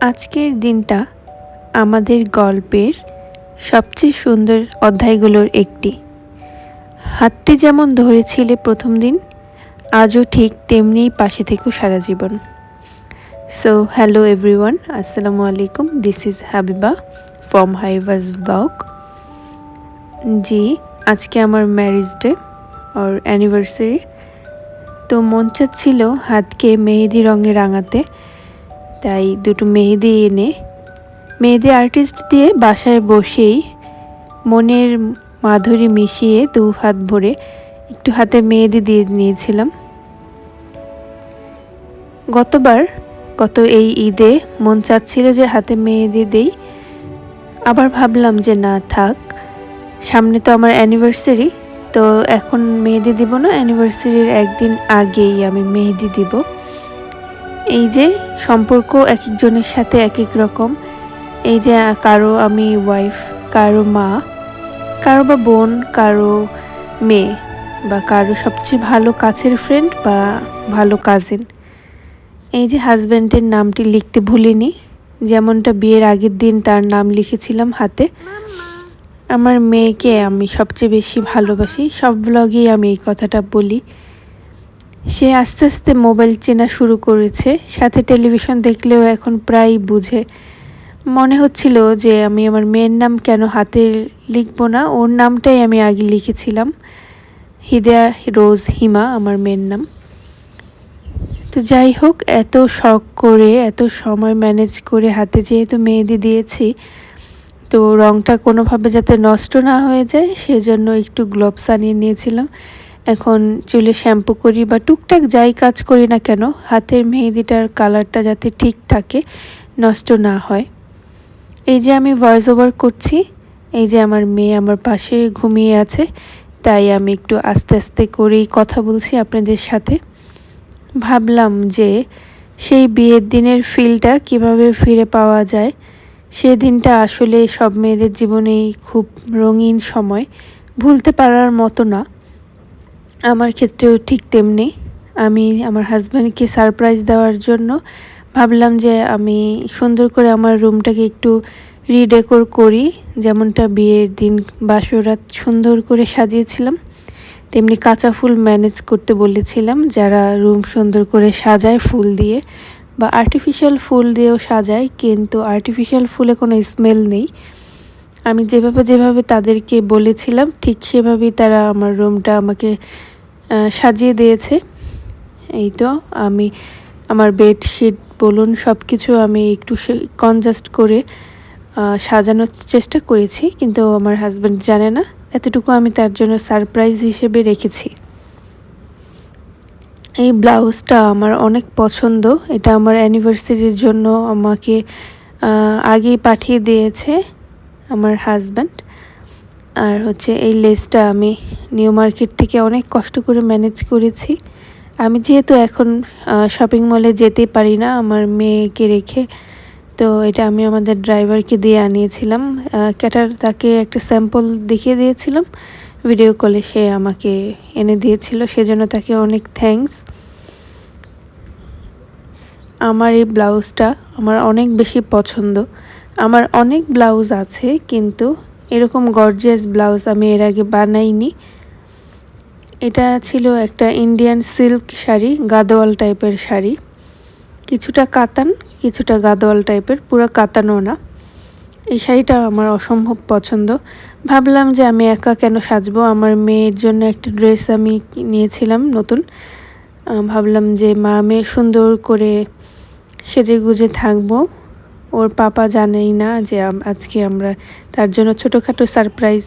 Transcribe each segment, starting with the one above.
আজকের দিনটা আমাদের গল্পের সবচেয়ে সুন্দর অধ্যায়গুলোর একটি। হাতটি যেমন ধরেছিলে প্রথম দিন, আজও ঠিক তেমনিই পাশে থেকো সারা জীবন। সো হ্যালো এভরিওয়ান, আসসালামু আলাইকুম। দিস ইজ হাবিবা ফ্রম হাইভাস ব্লগ। জি, আজকে আমার ম্যারেজ ডে আর অ্যানিভার্সারি। তো মন চাচ্ছিল হাতকে মেহেদি রঙে রাঙাতে, তাই দুটো মেহেদি এনে মেহেদি আর্টিস্ট দিয়ে বাসায় বসেই মনের মাধুরী মিশিয়ে দু হাত ভরে একটু হাতে মেহেদি দিয়ে নিয়েছিলাম। গত এই ঈদে মন চাচ্ছিল যে হাতে মেহেদি দেই, আবার ভাবলাম যে না থাক, সামনে তো আমার অ্যানিভার্সারি, তো এখন মেহেদি দিব না, অ্যানিভার্সারির একদিন আগেই আমি মেহেদি দিব। এই যে সম্পর্ক এক একজনের সাথে এক এক রকম। এই যে কারো আমি ওয়াইফ, কারো মা, কারো বা বোন, কারো মেয়ে, বা কারো সবচেয়ে ভালো কাছের ফ্রেন্ড বা ভালো কাজিন। এই যে হাজব্যান্ডের নামটি লিখতে ভুলিনি, যেমনটা বিয়ের আগের দিন তার নাম লিখেছিলাম হাতে। আমার মেয়েকে আমি সবচেয়ে বেশি ভালোবাসি, সব ব্লগেই আমি এই কথাটা বলি। সে আস্তে আস্তে মোবাইল চেনা শুরু করেছে, সাথে টেলিভিশন দেখলেও এখন প্রায় বুঝে। মনে হচ্ছিল যে আমি আমার মেয়ের নাম কেন হাতে লিখব না, ওর নামটাই আমি আগে লিখেছিলাম, হিদায়া রোজ হিমা আমার মেয়ের নাম। তো যাই হোক, এত শখ করে এত সময় ম্যানেজ করে হাতে যেহেতু মেহেদি দিয়েছি, তো রঙটা কোনোভাবে যাতে নষ্ট না হয়ে যায় সেজন্য একটু গ্লোভস আনিয়ে নিয়েছিলাম। এখন চুলে শ্যাম্পু করি বা টুকটাক যাই কাজ করি না কেন, হাতের মেহেদিটার কালারটা যাতে ঠিক থাকে, নষ্ট না হয়। এই যে আমি ভয়েস ওভার করছি, এই যে আমার মেয়ে আমার পাশে ঘুমিয়ে আছে, তাই আমি একটু আস্তে আস্তে করেই কথা বলছি আপনাদের সাথে। ভাবলাম যে সেই বিয়ের দিনের ফিলটা কিভাবে ফিরে পাওয়া যায়। সেদিনটা আসলে সব মেয়েদের জীবনেই খুব রঙিন সময়, ভুলতে পারার মতো না। আমার ক্ষেত্রেও ঠিক তেমনি। আমি আমার হাজব্যান্ডকে সারপ্রাইজ দেওয়ার জন্য ভাবলাম যে আমি সুন্দর করে আমার রুমটাকে একটু রিডেকোর করি, যেমনটা বিয়ের দিন বাসরাত সুন্দর করে সাজিয়েছিলাম, তেমনি কাঁচা ফুল ম্যানেজ করতে বলেছিলাম, যারা রুম সুন্দর করে সাজায় ফুল দিয়ে বা আর্টিফিশিয়াল ফুল দিয়েও সাজায়, কিন্তু আর্টিফিশিয়াল ফুলে কোনো স্মেল নেই। আমি যেভাবে তাদেরকে বলেছিলাম ঠিক সেভাবেই তারা আমার রুমটা আমাকে সাজিয়ে দিয়েছে। এই তো আমি আমার বেডশিট বলুন সব কিছু আমি একটু কনজাস্ট করে সাজানোর চেষ্টা করেছি, কিন্তু আমার হাজব্যান্ড জানে না, এতটুকু আমি তার জন্য সারপ্রাইজ হিসেবে রেখেছি। এই ব্লাউজটা আমার অনেক পছন্দ, এটা আমার অ্যানিভার্সারির জন্য আমাকে আগেই পাঠিয়ে দিয়েছে আমার হাজব্যান্ড। আর হচ্ছে এই লেসটা আমি নিউ মার্কেট থেকে অনেক কষ্ট করে ম্যানেজ করেছি। আমি যেহেতু এখন শপিং মলে যেতেই পারি না আমার মেয়েকে রেখে, তো এটা আমি আমাদের ড্রাইভারকে দিয়ে আনিয়েছিলাম। তাকে একটা স্যাম্পল দেখিয়ে দিয়েছিলাম ভিডিও কলে, সে আমাকে এনে দিয়েছিল, সেজন্য তাকে অনেক থ্যাঙ্কস। আমার এই ব্লাউজটা আমার অনেক বেশি পছন্দ। আমার অনেক ব্লাউজ আছে, কিন্তু এরকম গর্জিয়াস ব্লাউজ আমি এর আগে বানাইনি। এটা ছিল একটা ইন্ডিয়ান সিল্ক শাড়ি, গাদোয়াল টাইপের শাড়ি, কিছুটা কাতান কিছুটা গাদোয়াল টাইপের, পুরো কাতানো না। এই শাড়িটা আমার অসম্ভব পছন্দ। ভাবলাম যে আমি একা কেন সাজবো, আমার মেয়ের জন্য একটা ড্রেস আমি নিয়েছিলাম নতুন। ভাবলাম যে মা মেয়ে সুন্দর করে সেজে গুজে থাকবো। ওর পাপা জানেই না যে আজকে আমরা তার জন্য ছোটোখাটো সারপ্রাইজ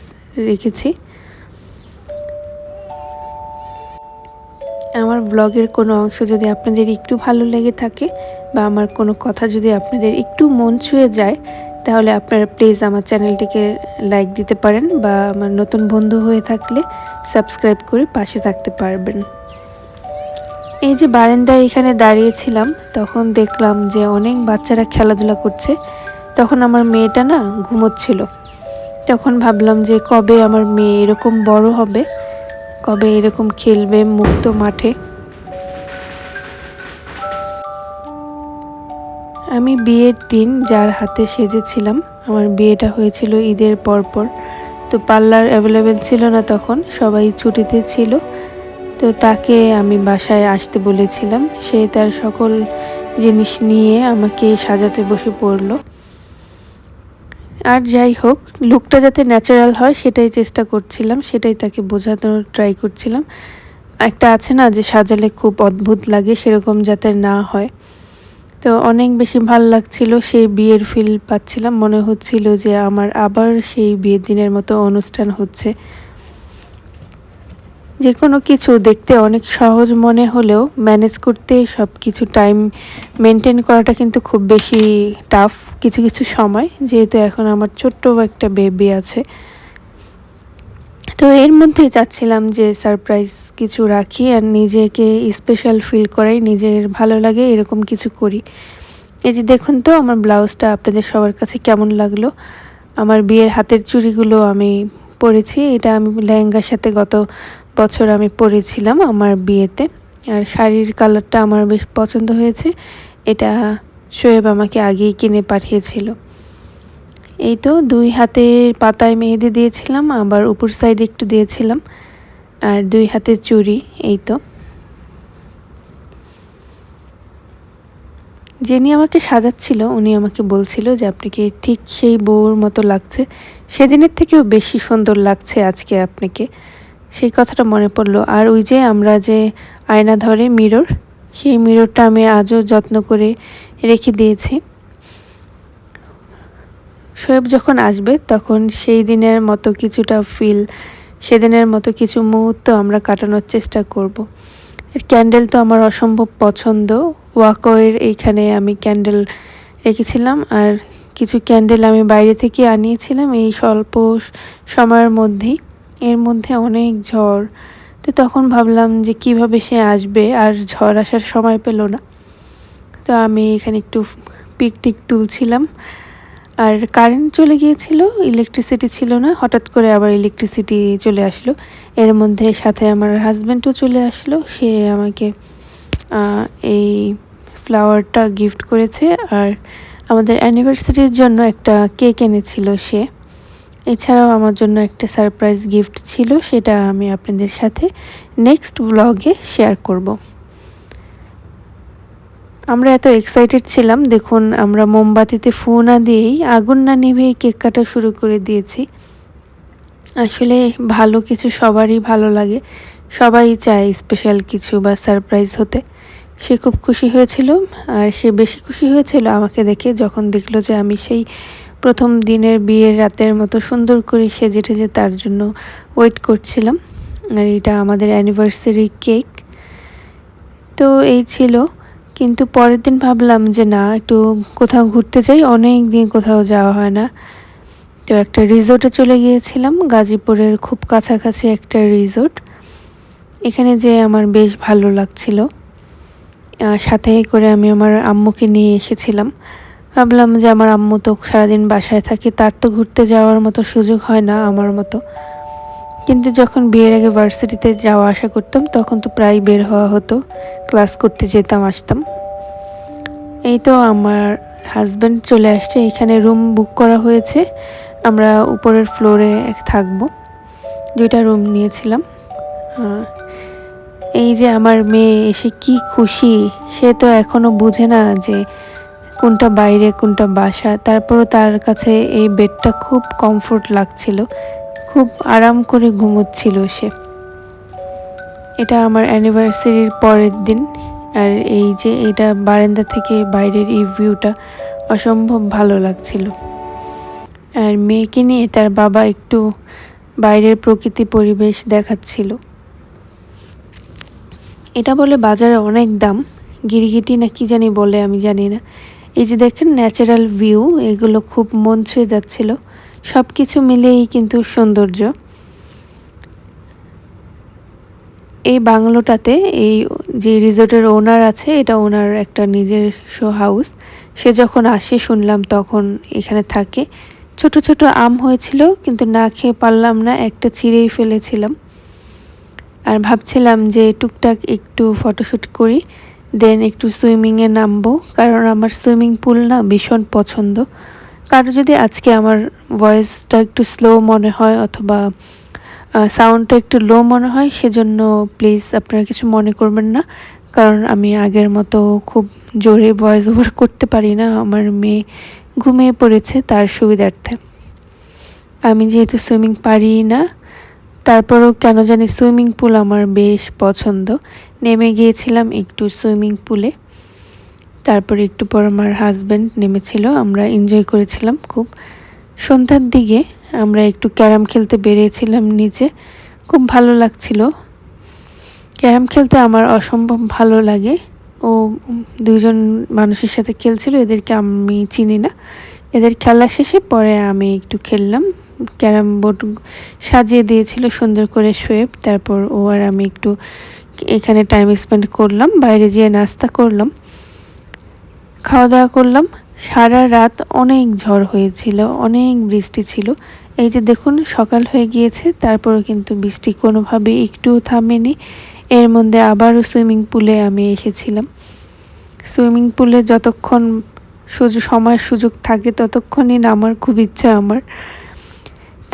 রেখেছি। আমার ব্লগের কোনো অংশ যদি আপনাদের একটু ভালো লেগে থাকে বা আমার কোনো কথা যদি আপনাদের একটু মন ছুঁয়ে যায়, তাহলে আপনারা প্লিজ আমার চ্যানেলটিকে লাইক দিতে পারেন, বা আমার নতুন বন্ধু হয়ে থাকলে সাবস্ক্রাইব করে পাশে থাকতে পারবেন। এই যে বারান্দায় এখানে দাঁড়িয়েছিলাম, তখন দেখলাম যে অনেক বাচ্চারা খেলাধুলা করছে। তখন আমার মেয়েটা না ঘুমোচ্ছিল। তখন ভাবলাম যে কবে আমার মেয়ে এরকম বড় হবে, কবে এরকম খেলবে মুক্ত মাঠে। আমি বিয়ের দিন যার হাতে সেজেছিলাম, আমার বিয়েটা হয়েছিল ঈদের পরপর। তো পার্লার অ্যাভেলেবেল ছিল না তখন, সবাই ছুটিতে ছিল। তো তাকে আমি বাসায় আসতে বলেছিলাম, সে তার সকল জিনিস নিয়ে আমাকে সাজাতে বসে পড়লো। আর যাই হোক, লুকটা যাতে ন্যাচারাল হয় সেটাই চেষ্টা করছিলাম, সেটাই তাকে বোঝানোর ট্রাই করছিলাম। একটা আছে না যে সাজালে খুব অদ্ভুত লাগে, সেরকম যাতে না হয়। তো অনেক বেশি ভাল লাগছিল, সেই বিয়ের ফিল পাচ্ছিলাম, মনে হচ্ছিল যে আমার আবার সেই বিয়ের দিনের মতো অনুষ্ঠান হচ্ছে। যে কোনো কিছু দেখতে অনেক সহজ মনে হলেও ম্যানেজ করতে সব কিছু টাইম মেনটেন করাটা কিন্তু খুব বেশি টাফ কিছু কিছু সময়, যেহেতু এখন আমার ছোট্ট একটা বেবি আছে। তো এর মধ্যে চাচ্ছিলাম যে সারপ্রাইজ কিছু রাখি আর নিজেকে স্পেশাল ফিল করাই, নিজের ভালো লাগে এরকম কিছু করি। এই যে দেখুন তো আমার ব্লাউজটা আপনাদের সবার কাছে কেমন লাগলো। আমার বিয়ের হাতের চুড়িগুলো আমি পরেছি, এটা আমি লেহেঙ্গার সাথে গত বছর আমি পরেছিলাম আমার বিয়েতে। আর শাড়ির কালারটা আমার বেশ পছন্দ হয়েছে, এটা শোয়েব আমাকে আগেই কিনে পাঠিয়েছিল। এই তো 2 হাতের পাতায় মেহেদি দিয়েছিলাম, আবার উপর সাইডে একটু দিয়েছিলাম, আর 2 হাতের চুড়ি। এই তো যিনি আমাকে সাজাচ্ছিল উনি আমাকে বলছিল যে আপনাকে ঠিক সেই বউর মতো লাগছে, সেদিনের থেকেও বেশি সুন্দর লাগছে আজকে আপনাকে। সেই কথাটা মনে পড়লো। আর ওই যে আমরা যে আয়না ধরে মিরর, সেই মিররটা আমি আজও যত্ন করে রেখে দিয়েছি। শোয়েব যখন আসবে তখন সেই দিনের মতো কিছুটা ফিল, সেদিনের মতো কিছু মুহূর্ত আমরা কাটানোর চেষ্টা করব। আর ক্যান্ডেল তো আমার অসম্ভব পছন্দ, ওয়াকওয়ের এইখানে আমি ক্যান্ডেল রেখেছিলাম, আর কিছু ক্যান্ডেল আমি বাইরে থেকে আনিয়েছিলাম এই স্বল্প সময়ের মধ্যেই। এর মধ্যে অনেক ঝড়, তো তখন ভাবলাম যে কিভাবে সে আসবে, আর ঝড় আসার সময় পেল না। তো আমি এখানে একটু পিকটিক তুলছিলাম, আর কারেন্ট চলে গিয়েছিল, ইলেকট্রিসিটি ছিল না, হঠাৎ করে আবার ইলেকট্রিসিটি চলে আসলো। এর মধ্যে সাথে আমার হাজব্যান্ডও চলে আসলো, সে আমাকে এই ফ্লাওয়ারটা গিফট করেছে। আর আমাদের অ্যানিভার্সারির জন্য একটা কেক এনেছিল সে। এছাড়াও আমার জন্য একটা সারপ্রাইজ গিফট ছিল, সেটা আমি আপনাদের সাথে নেক্সট ব্লগে শেয়ার করব। আমরা এত এক্সাইটেড ছিলাম, দেখুন আমরা মোমবাতিতে ফু না দিয়েই, আগুন না নিভেই কেক কাটা শুরু করে দিয়েছি। আসলে ভালো কিছু সবারই ভালো লাগে, সবাই চায় স্পেশাল কিছু বা সারপ্রাইজ হতে। সে খুব খুশি হয়েছিল, আর সে বেশি খুশি হয়েছিল আমাকে দেখে, যখন দেখলো যে আমি সেই প্রথম দিনের বিয়ের রাতের মতো সুন্দর করে সেজে টেজে তার জন্য ওয়েট করছিলাম। আর এটা আমাদের অ্যানিভার্সারি কেক। তো এই ছিল, কিন্তু পরের দিন ভাবলাম যে না, একটু কোথাও ঘুরতে যাই, অনেক দিন কোথাও যাওয়া হয় না। তো একটা রিসোর্টে চলে গিয়েছিলাম, গাজীপুরের খুব কাছাকাছি একটা রিসোর্ট। এখানে যে আমার বেশ ভালো লাগছিল। সাথে করে আমি আমার আম্মুকে নিয়ে এসেছিলাম। ভাবলাম যে আমার আম্মু তো সারাদিন বাসায় থাকে, তার তো ঘুরতে যাওয়ার মতো সুযোগ হয় না আমার মতো। কিন্তু যখন বিয়ের আগে ভার্সিটিতে যাওয়া আসা করতাম তখন তো প্রায় বের হওয়া হতো, ক্লাস করতে যেতাম আসতাম। এই তো আমার হাজব্যান্ড চলে আসছে, এখানে রুম বুক করা হয়েছে, আমরা উপরের ফ্লোরে থাকবো। 2টা রুম নিয়েছিলাম। এই যে আমার মেয়ে এসে কি খুশি, সে তো এখনো বুঝে না যে কোনটা বাইরে কোনটা বাসা। তারপরও তার কাছে এই বেডটা খুব কমফোর্ট লাগছিল, খুব আরাম করে ঘুমোচ্ছিল সে। এটা আমার অ্যানিভার্সারির পরের দিন, আর এই যে এটা বারান্দা থেকে বাইরের এই ভিউটা অসম্ভব ভালো লাগছিল। আর মেয়েকে নিয়ে তার বাবা একটু বাইরের প্রকৃতি পরিবেশ দেখাচ্ছিল। এটা বলে বাজারে অনেক দাম, গিরিগিটি না কি জানি বলে, আমি জানি না। এই যে দেখেন ন্যাচারাল ভিউ, এগুলো খুব মন ছুঁয়ে যাচ্ছিল। সব কিছু মিলেই কিন্তু সৌন্দর্য। এই বাংলোটাতে এই যে রিসোর্টের ওনার আছে, এটা ওনার একটা নিজস্ব হাউস। সে যখন আসে শুনলাম তখন এখানে থাকে। ছোট ছোট আম হয়েছিল, কিন্তু না খেয়ে পারলাম না, একটা ছিঁড়েই ফেলেছিলাম। আর ভাবছিলাম যে টুকটাক একটু ফটোশ্যুট করি, দেন একটু সুইমিংয়ে নামবো, কারণ আমার সুইমিং পুল না ভীষণ পছন্দ। কারো যদি আজকে আমার ভয়েসটা একটু স্লো মনে হয় অথবা সাউন্ডটা একটু লো মনে হয়, সেজন্য প্লিজ আপনারা কিছু মনে করবেন না। কারণ আমি আগের মতো খুব জোরে ভয়েস ওভার করতে পারি না, আমার মেয়ে ঘুমিয়ে পড়েছে তার সুবিধার্থে। আমি যেহেতু সুইমিং পারি না, তারপরেও কেন জানি সুইমিং পুল আমার বেশ পছন্দ। নেমে গিয়েছিলাম একটু সুইমিং পুলে, তারপরে একটু পর আমার হাজব্যান্ড নেমেছিল, আমরা এনজয় করেছিলাম খুব। সন্ধ্যার দিকে আমরা একটু ক্যারাম খেলতে বেরিয়েছিলাম নিচে, খুব ভালো লাগছিল। ক্যারাম খেলতে আমার অসম্ভব ভালো লাগে। ও দুজন মানুষের সাথে খেলছিল, এদেরকে আমি চিনি না। এদের খেলা শেষে পরে আমি একটু খেললাম। ক্যারাম বোর্ড সাজিয়ে দিয়েছিল সুন্দর করে শোয়েব, তারপর ও আর আমি একটু এখানে টাইম স্পেন্ড করলাম, বাইরে যেয়ে নাস্তা করলাম, খাওয়া দাওয়া করলাম। সারা রাত অনেক ঝড় হয়েছিল, অনেক বৃষ্টি ছিল। এই যে দেখুন সকাল হয়ে গিয়েছে, তারপরও কিন্তু বৃষ্টি কোনোভাবে একটুও থামেনি। এর মধ্যে আবারও সুইমিং পুলে আমি এসেছিলাম। সুইমিং পুলে যতক্ষণ সময় সুযোগ থাকে ততক্ষণই নামার খুব ইচ্ছা আমার।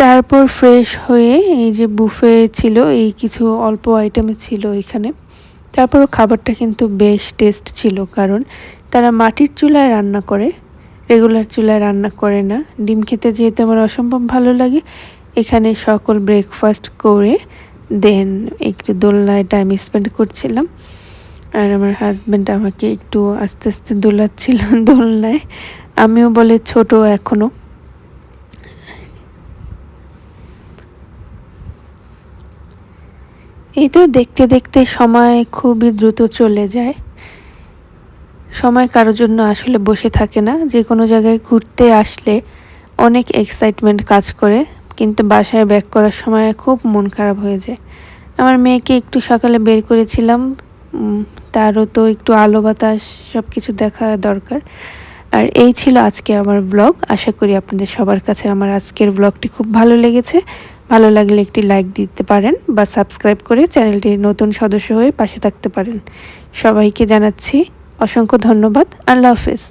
তারপর ফ্রেশ হয়ে এই যে বুফে ছিল, এই কিছু অল্প আইটেমে ছিল এখানে। তারপরও খাবারটা কিন্তু বেশ টেস্ট ছিল, কারণ তারা মাটির চুলায় রান্না করে, রেগুলার চুলায় রান্না করে না। ডিম খেতে যেহেতু আমার অসম্ভব ভালো লাগে, এখানে সকল ব্রেকফাস্ট করে দেন একটু দোলনায় টাইম স্পেন্ড করছিলাম। আর আমার হাজব্যান্ড আমাকে একটু আস্তে আস্তে দোলাচ্ছিল দোলনায়, আমিও বলে ছোট এখনো। এই তো দেখতে দেখতে সময় খুবই দ্রুত চলে যায়। সময় কারোর জন্য আসলে বসে থাকে না। যে কোনো জায়গায় ঘুরতে আসলে অনেক এক্সাইটমেন্ট কাজ করে, কিন্তু বাসায় ব্যাক করার সময় খুব মন খারাপ হয়ে যায়। আমার মেয়েকে একটু সকালে বের করেছিলাম, তারও তো একটু আলো বাতাস সব কিছু দেখা দরকার। আর এই ছিল আজকে আমার ব্লগ। আশা করি আপনাদের সবার কাছে আমার আজকের ব্লগটি খুব ভালো লেগেছে। ভালো লাগলে একটি লাইক দিতে পারেন বা সাবস্ক্রাইব করে চ্যানেলটির নতুন সদস্য হয়ে পাশে থাকতে পারেন। সবাইকে জানাচ্ছি অসংখ্য ধন্যবাদ। আল্লাহ হাফেজ।